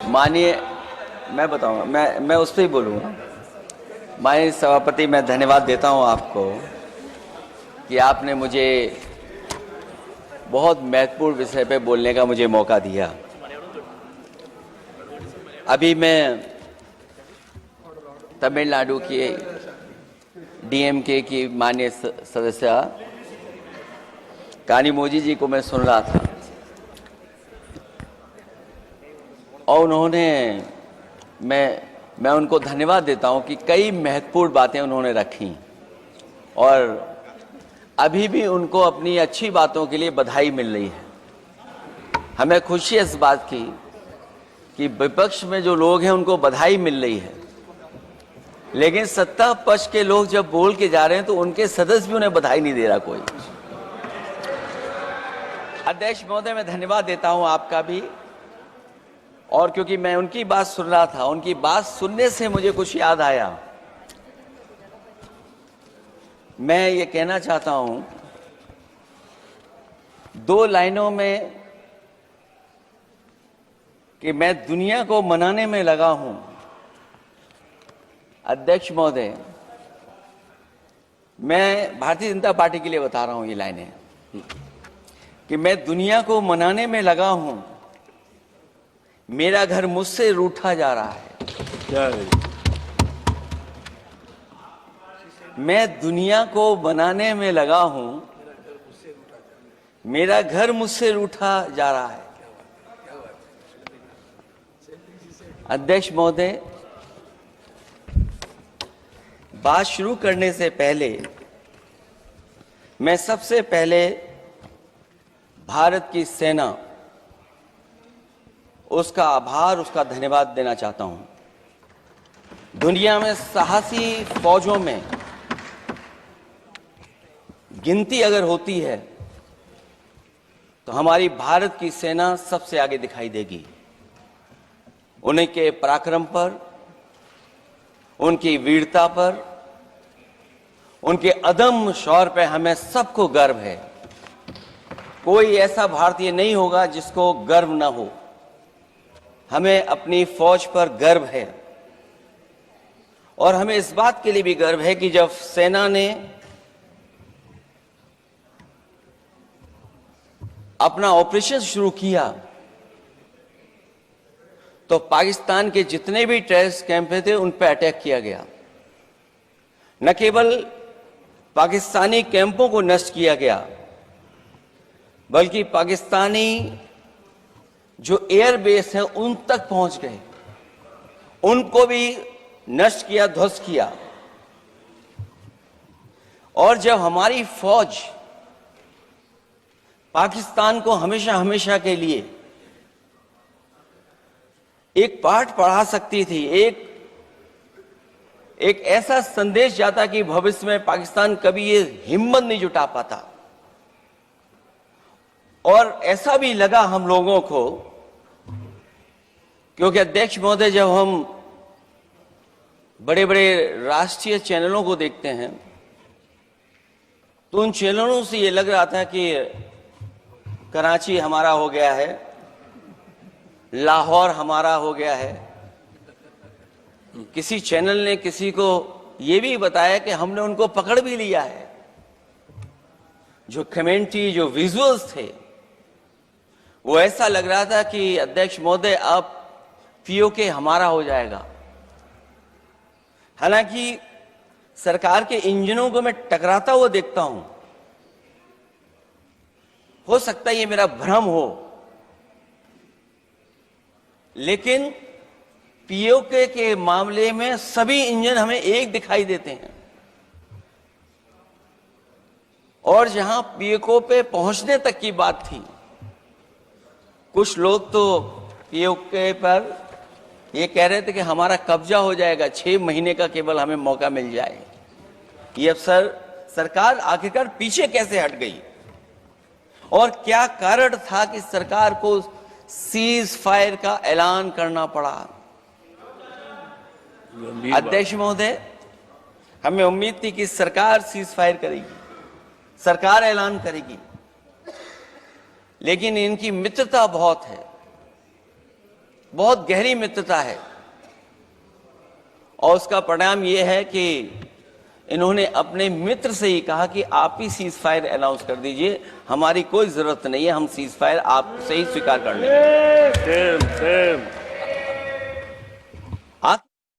माननीय, मैं बताऊंगा, मैं उस पर ही बोलूँगा। माननीय सभापति, मैं धन्यवाद देता हूं आपको कि आपने मुझे बहुत महत्वपूर्ण विषय पे बोलने का मुझे मौका दिया। अभी मैं तमिलनाडु की डीएमके की माननीय सदस्य कानिमोझी जी को मैं सुन रहा था और उन्होंने, मैं उनको धन्यवाद देता हूं कि कई महत्वपूर्ण बातें उन्होंने रखी और अभी भी उनको अपनी अच्छी बातों के लिए बधाई मिल रही है। हमें खुशी है इस बात की कि विपक्ष में जो लोग हैं उनको बधाई मिल रही है, लेकिन सत्ता पक्ष के लोग जब बोल के जा रहे हैं तो उनके सदस्य भी उन्हें बधाई नहीं दे रहा कोई। अध्यक्ष महोदय, मैं धन्यवाद देता हूं आपका भी, और क्योंकि मैं उनकी बात सुन रहा था, उनकी बात सुनने से मुझे कुछ याद आया। मैं ये कहना चाहता हूं 2 लाइनों में कि मैं दुनिया को मनाने में लगा हूं। अध्यक्ष महोदय, मैं भारतीय जनता पार्टी के लिए बता रहा हूं ये लाइनें कि मैं दुनिया को मनाने में लगा हूं, मेरा घर मुझसे रूठा जा रहा है। मैं दुनिया को बनाने में लगा हूं, मेरा घर मुझसे रूठा जा रहा है। अध्यक्ष महोदय, बात शुरू करने से पहले मैं सबसे पहले भारत की सेना, उसका आभार, उसका धन्यवाद देना चाहता हूं। दुनिया में साहसी फौजों में गिनती अगर होती है तो हमारी भारत की सेना सबसे आगे दिखाई देगी। उनके पराक्रम पर, उनकी वीरता पर, उनके अदम्य शौर्य पर हमें सबको गर्व है। कोई ऐसा भारतीय नहीं होगा जिसको गर्व ना हो। हमें अपनी फौज पर गर्व है और हमें इस बात के लिए भी गर्व है कि जब सेना ने अपना ऑपरेशन शुरू किया तो पाकिस्तान के जितने भी टेररिस्ट कैंप थे उन पर अटैक किया गया। न केवल पाकिस्तानी कैंपों को नष्ट किया गया, बल्कि पाकिस्तानी जो एयर बेस है उन तक पहुंच गए, उनको भी नष्ट किया, ध्वस्त किया। और जब हमारी फौज पाकिस्तान को हमेशा हमेशा के लिए एक पाठ पढ़ा सकती थी, एक ऐसा संदेश जाता कि भविष्य में पाकिस्तान कभी ये हिम्मत नहीं जुटा पाता, और ऐसा भी लगा हम लोगों को, क्योंकि अध्यक्ष महोदय, जब हम बड़े बड़े राष्ट्रीय चैनलों को देखते हैं तो उन चैनलों से ये लग रहा था कि कराची हमारा हो गया है, लाहौर हमारा हो गया है। किसी चैनल ने किसी को ये भी बताया कि हमने उनको पकड़ भी लिया है। जो कमेंट्री, जो विजुअल्स थे, वो ऐसा लग रहा था कि अध्यक्ष महोदय अब पीओके हमारा हो जाएगा। हालांकि सरकार के इंजनों को मैं टकराता हुआ देखता हूं। हो सकता है ये मेरा भ्रम हो, लेकिन पीओके के मामले में सभी इंजन हमें एक दिखाई देते हैं, और जहां पीओके पे पहुंचने तक की बात थी, कुछ लोग तो पीओके पर ये कह रहे थे कि हमारा कब्जा हो जाएगा, 6 महीने का केवल हमें मौका मिल जाए। ये अफसर सरकार आखिरकार पीछे कैसे हट गई, और क्या कारण था कि सरकार को सीज फायर का ऐलान करना पड़ा? अध्यक्ष महोदय, हमें उम्मीद थी कि सरकार सीज फायर करेगी, सरकार ऐलान करेगी, लेकिन इनकी मित्रता बहुत है। बहुत गहरी मित्रता है, और उसका परिणाम ये है कि इन्होंने अपने मित्र से ही कहा कि आप ही सीज फायर अनाउंस कर दीजिए, हमारी कोई जरूरत नहीं है, हम सीज फायर आपसे ही स्वीकार कर लेंगे।